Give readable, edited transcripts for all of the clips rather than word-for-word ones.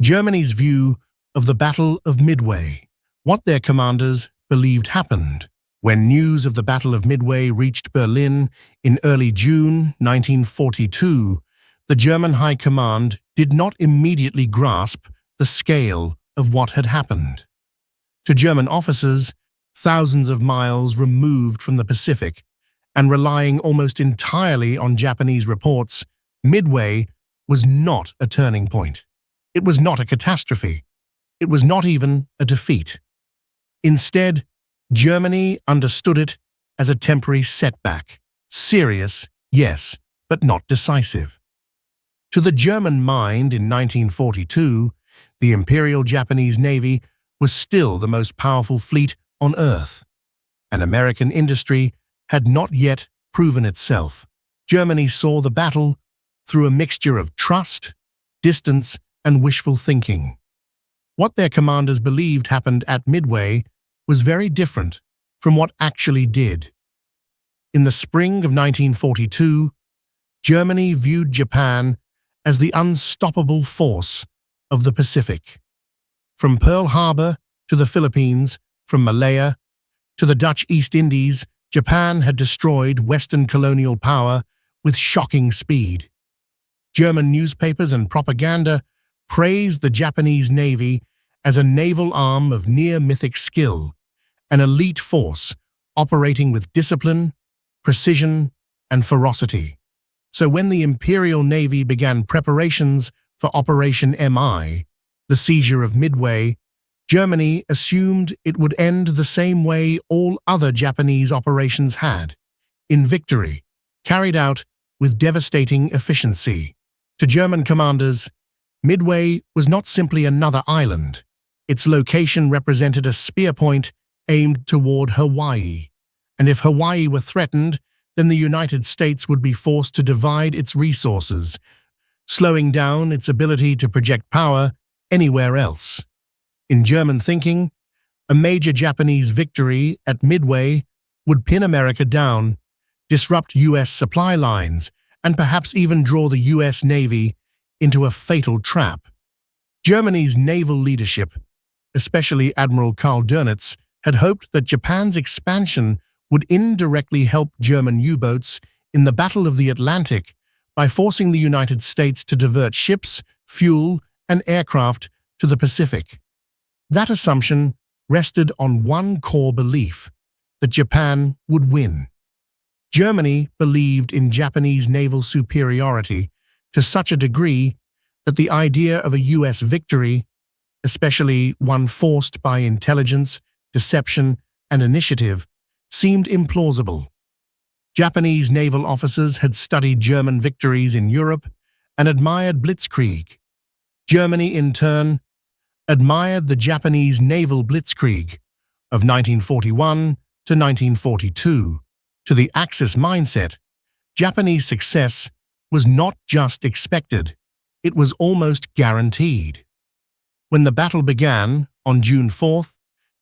Germany's view of the Battle of Midway, what their commanders believed happened. When news of the Battle of Midway reached Berlin in early June 1942, the German High Command did not immediately grasp the scale of what had happened. To German officers, thousands of miles removed from the Pacific and relying almost entirely on Japanese reports, Midway was not a turning point. It was not a catastrophe. It was not even a defeat. Instead, Germany understood it as a temporary setback. Serious, yes, but not decisive. To the German mind in 1942, the Imperial Japanese Navy was still the most powerful fleet on Earth, and American industry had not yet proven itself. Germany saw the battle through a mixture of trust, distance, and wishful thinking. What their commanders believed happened at Midway was very different from what actually did. In the spring of 1942, Germany viewed Japan as the unstoppable force of the Pacific. From Pearl Harbor to the Philippines, from Malaya to the Dutch East Indies, Japan had destroyed Western colonial power with shocking speed. German newspapers and propaganda praised the Japanese Navy as a naval arm of near-mythic skill, an elite force operating with discipline, precision, and ferocity. So when the Imperial Navy began preparations for Operation MI, the seizure of Midway, Germany assumed it would end the same way all other Japanese operations had, in victory, carried out with devastating efficiency. To German commanders, Midway was not simply another island. Its location represented a spear point aimed toward Hawaii, and if Hawaii were threatened, then the United States would be forced to divide its resources, slowing down its ability to project power anywhere else. In German thinking, a major Japanese victory at Midway would pin America down, disrupt U.S. supply lines, and perhaps even draw the U.S. Navy into a fatal trap. Germany's naval leadership, especially Admiral Karl Dönitz, had hoped that Japan's expansion would indirectly help German U-boats in the Battle of the Atlantic by forcing the United States to divert ships, fuel, and aircraft to the Pacific. That assumption rested on one core belief, that Japan would win. Germany believed in Japanese naval superiority to such a degree that the idea of a U.S. victory, especially one forced by intelligence, deception, and initiative, seemed implausible. Japanese naval officers had studied German victories in Europe and admired blitzkrieg. Germany, in turn, admired the Japanese naval blitzkrieg of 1941 to 1942. To the Axis mindset, Japanese success was not just expected, it was almost guaranteed. When the battle began on June 4th,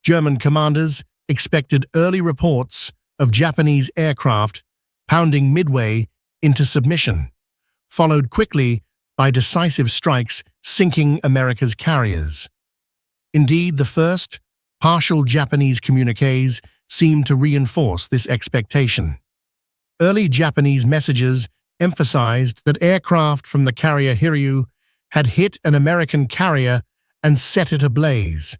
German commanders expected early reports of Japanese aircraft pounding Midway into submission, followed quickly by decisive strikes sinking America's carriers. Indeed, the first, partial Japanese communiques seemed to reinforce this expectation. Early Japanese messages emphasized that aircraft from the carrier Hiryu had hit an American carrier and set it ablaze.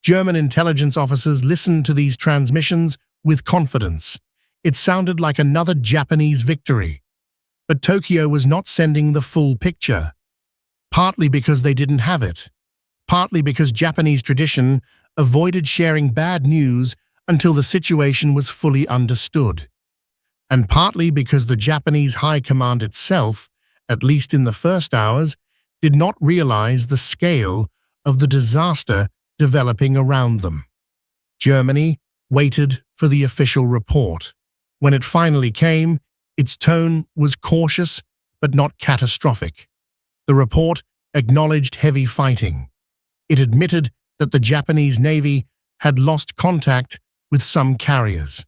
German intelligence officers listened to these transmissions with confidence. It sounded like another Japanese victory. But Tokyo was not sending the full picture, partly because they didn't have it, partly because Japanese tradition avoided sharing bad news until the situation was fully understood, and partly because the Japanese High Command itself, at least in the first hours, did not realize the scale of the disaster developing around them. Germany waited for the official report. When it finally came, its tone was cautious but not catastrophic. The report acknowledged heavy fighting. It admitted that the Japanese Navy had lost contact with some carriers.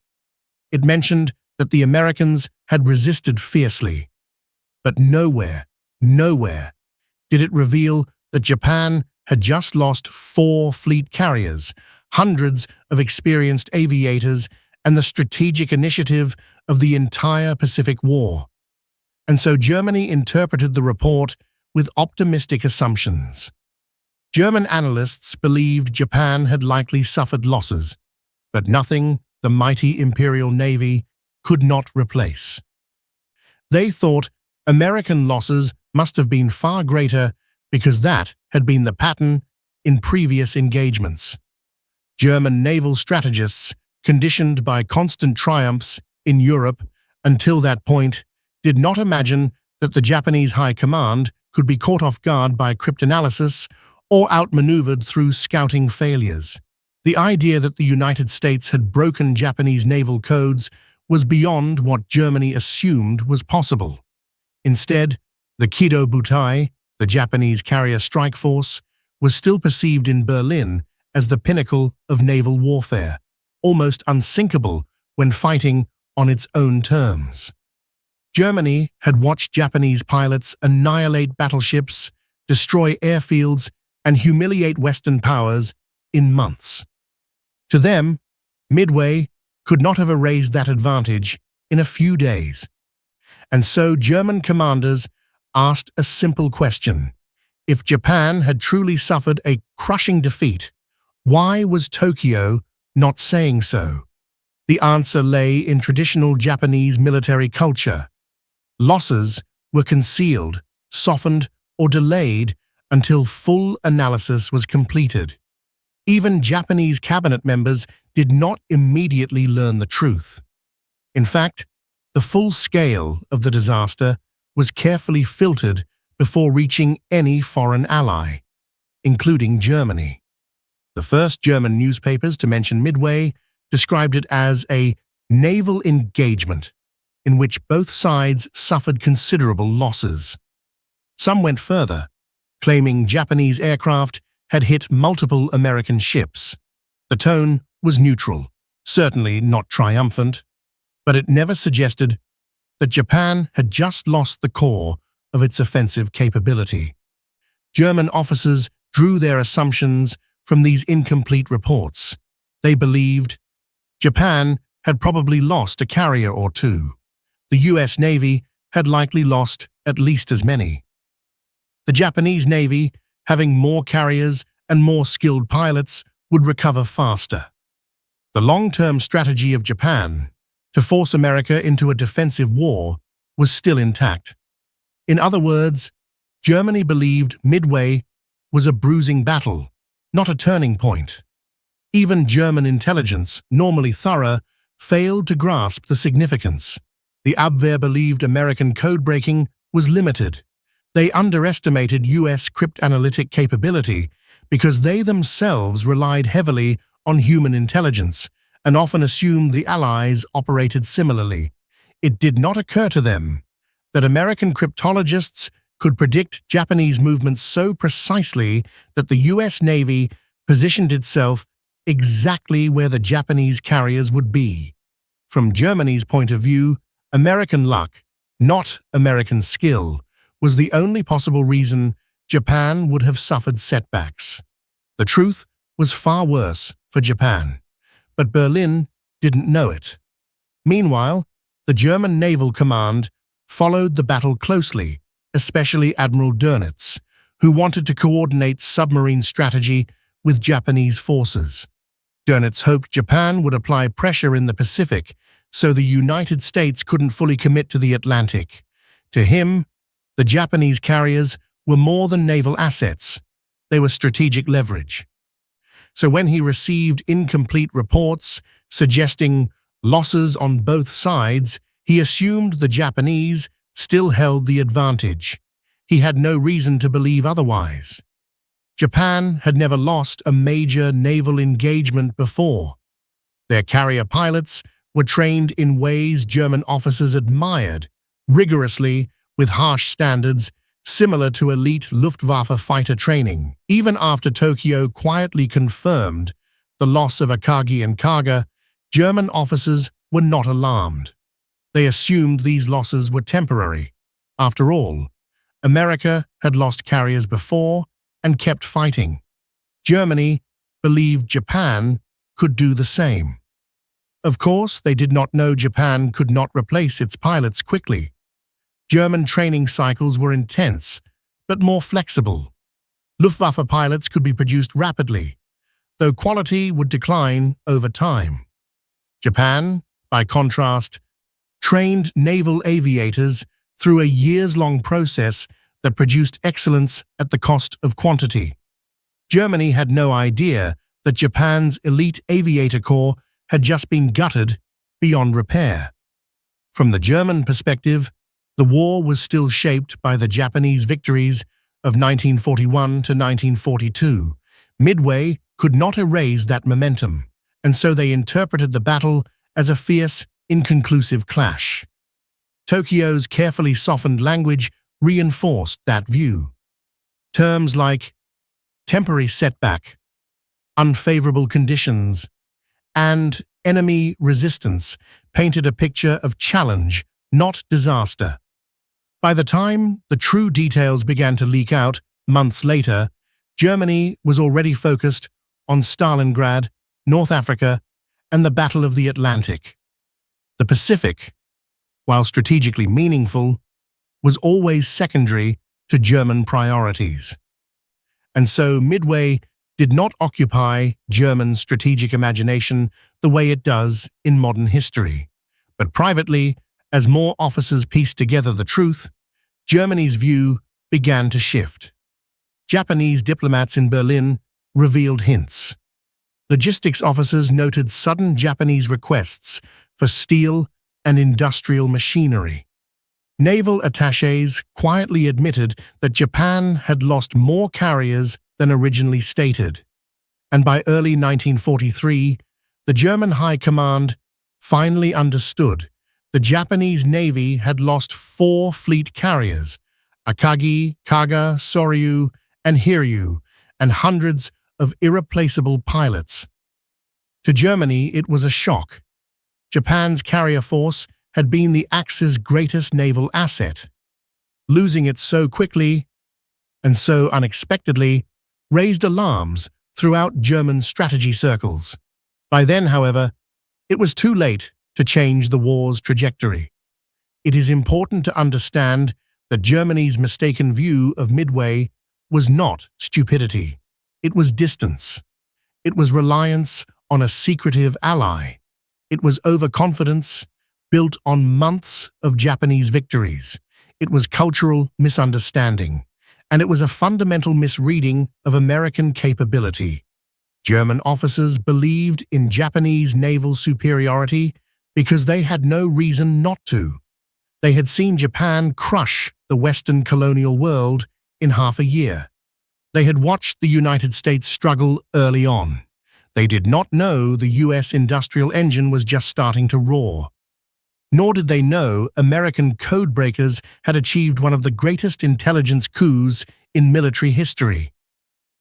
It mentioned that the Americans had resisted fiercely. But nowhere did it reveal that Japan had just lost 4 fleet carriers, hundreds of experienced aviators, and the strategic initiative of the entire Pacific War. And so Germany interpreted the report with optimistic assumptions. German analysts believed Japan had likely suffered losses, but nothing the mighty Imperial Navy could not replace. They thought American losses must have been far greater because that had been the pattern in previous engagements. German naval strategists, conditioned by constant triumphs in Europe until that point, did not imagine that the Japanese High Command could be caught off guard by cryptanalysis or outmaneuvered through scouting failures. The idea that the United States had broken Japanese naval codes was beyond what Germany assumed was possible. Instead, the Kido Butai, the Japanese carrier strike force, was still perceived in Berlin as the pinnacle of naval warfare, almost unsinkable when fighting on its own terms. Germany had watched Japanese pilots annihilate battleships, destroy airfields, and humiliate Western powers in months. To them, Midway could not have erased that advantage in a few days. And so German commanders asked a simple question. If Japan had truly suffered a crushing defeat, why was Tokyo not saying so? The answer lay in traditional Japanese military culture. Losses were concealed, softened, or delayed until full analysis was completed. Even Japanese cabinet members did not immediately learn the truth. In fact, the full scale of the disaster was carefully filtered before reaching any foreign ally, including Germany. The first German newspapers to mention Midway described it as a naval engagement in which both sides suffered considerable losses. Some went further, claiming Japanese aircraft had hit multiple American ships. The tone was neutral, certainly not triumphant, but it never suggested that Japan had just lost the core of its offensive capability. German officers drew their assumptions from these incomplete reports. They believed Japan had probably lost a carrier or two. The US Navy had likely lost at least as many. The Japanese Navy, having more carriers and more skilled pilots, would recover faster. The long-term strategy of Japan to force America into a defensive war was still intact. In other words, Germany believed Midway was a bruising battle, not a turning point. Even German intelligence, normally thorough, failed to grasp the significance. The Abwehr believed American code-breaking was limited. They underestimated US cryptanalytic capability because they themselves relied heavily on human intelligence and often assumed the Allies operated similarly. It did not occur to them that American cryptologists could predict Japanese movements so precisely that the US Navy positioned itself exactly where the Japanese carriers would be. From Germany's point of view, American luck, not American skill, was the only possible reason Japan would have suffered setbacks. The truth was far worse for Japan, but Berlin didn't know it. Meanwhile, the German Naval Command followed the battle closely, especially Admiral Dönitz, who wanted to coordinate submarine strategy with Japanese forces. Dönitz hoped Japan would apply pressure in the Pacific so the United States couldn't fully commit to the Atlantic. To him, the Japanese carriers were more than naval assets. They were strategic leverage. So when he received incomplete reports suggesting losses on both sides, he assumed the Japanese still held the advantage. He had no reason to believe otherwise. Japan had never lost a major naval engagement before. Their carrier pilots were trained in ways German officers admired, rigorously with harsh standards similar to elite Luftwaffe fighter training. Even after Tokyo quietly confirmed the loss of Akagi and Kaga, German officers were not alarmed. They assumed these losses were temporary. After all, America had lost carriers before, and kept fighting. Germany believed Japan could do the same. Of course, they did not know Japan could not replace its pilots quickly. German training cycles were intense, but more flexible. Luftwaffe pilots could be produced rapidly, though quality would decline over time. Japan, by contrast, trained naval aviators through a years-long process that produced excellence at the cost of quantity. Germany had no idea that Japan's elite aviator corps had just been gutted beyond repair. From the German perspective, the war was still shaped by the Japanese victories of 1941 to 1942. Midway could not erase that momentum, and so they interpreted the battle as a fierce, inconclusive clash. Tokyo's carefully softened language reinforced that view. Terms like temporary setback, unfavorable conditions, and enemy resistance painted a picture of challenge, not disaster. By the time the true details began to leak out months later, Germany was already focused on Stalingrad, North Africa, and the Battle of the Atlantic. The Pacific, while strategically meaningful, was always secondary to German priorities. And so Midway did not occupy German strategic imagination the way it does in modern history. But privately, as more officers pieced together the truth, Germany's view began to shift. Japanese diplomats in Berlin revealed hints. Logistics officers noted sudden Japanese requests for steel and industrial machinery. Naval attachés quietly admitted that Japan had lost more carriers than originally stated. And by early 1943, the German High Command finally understood the Japanese Navy had lost 4 fleet carriers, Akagi, Kaga, Soryu, and Hiryu, and hundreds of irreplaceable pilots. To Germany, it was a shock. Japan's carrier force had been the Axis' greatest naval asset. Losing it so quickly and so unexpectedly raised alarms throughout German strategy circles. By then, however, it was too late to change the war's trajectory. It is important to understand that Germany's mistaken view of Midway was not stupidity. It was distance. It was reliance on a secretive ally. It was overconfidence built on months of Japanese victories. It was cultural misunderstanding, and it was a fundamental misreading of American capability. German officers believed in Japanese naval superiority because they had no reason not to. They had seen Japan crush the Western colonial world in half a year. They had watched the United States struggle early on. They did not know the U.S. industrial engine was just starting to roar. Nor did they know American codebreakers had achieved one of the greatest intelligence coups in military history.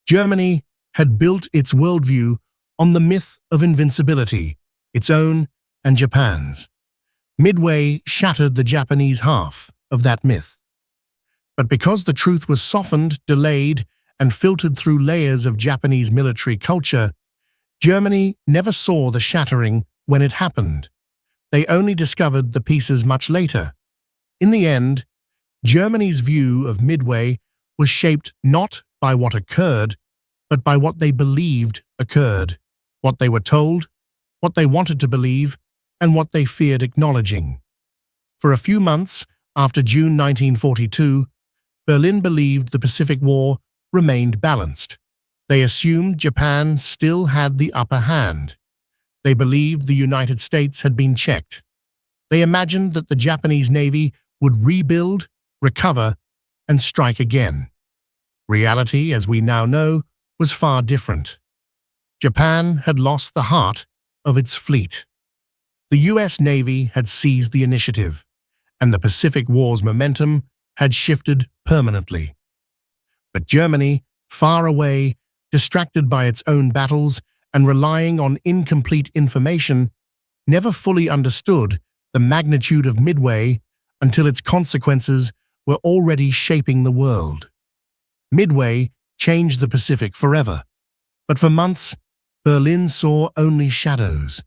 Germany had built its worldview on the myth of invincibility, its own and Japan's. Midway shattered the Japanese half of that myth. But because the truth was softened, delayed, and filtered through layers of Japanese military culture, Germany never saw the shattering when it happened. They only discovered the pieces much later. In the end, Germany's view of Midway was shaped not by what occurred, but by what they believed occurred, what they were told, what they wanted to believe, and what they feared acknowledging. For a few months after June 1942, Berlin believed the Pacific War remained balanced. They assumed Japan still had the upper hand. They believed the United States had been checked. They imagined that the Japanese Navy would rebuild, recover, and strike again. Reality, as we now know, was far different. Japan had lost the heart of its fleet. The U.S. Navy had seized the initiative, and the Pacific War's momentum had shifted permanently. But Germany, far away, distracted by its own battles and relying on incomplete information, never fully understood the magnitude of Midway until its consequences were already shaping the world. Midway changed the Pacific forever. But for months, Berlin saw only shadows.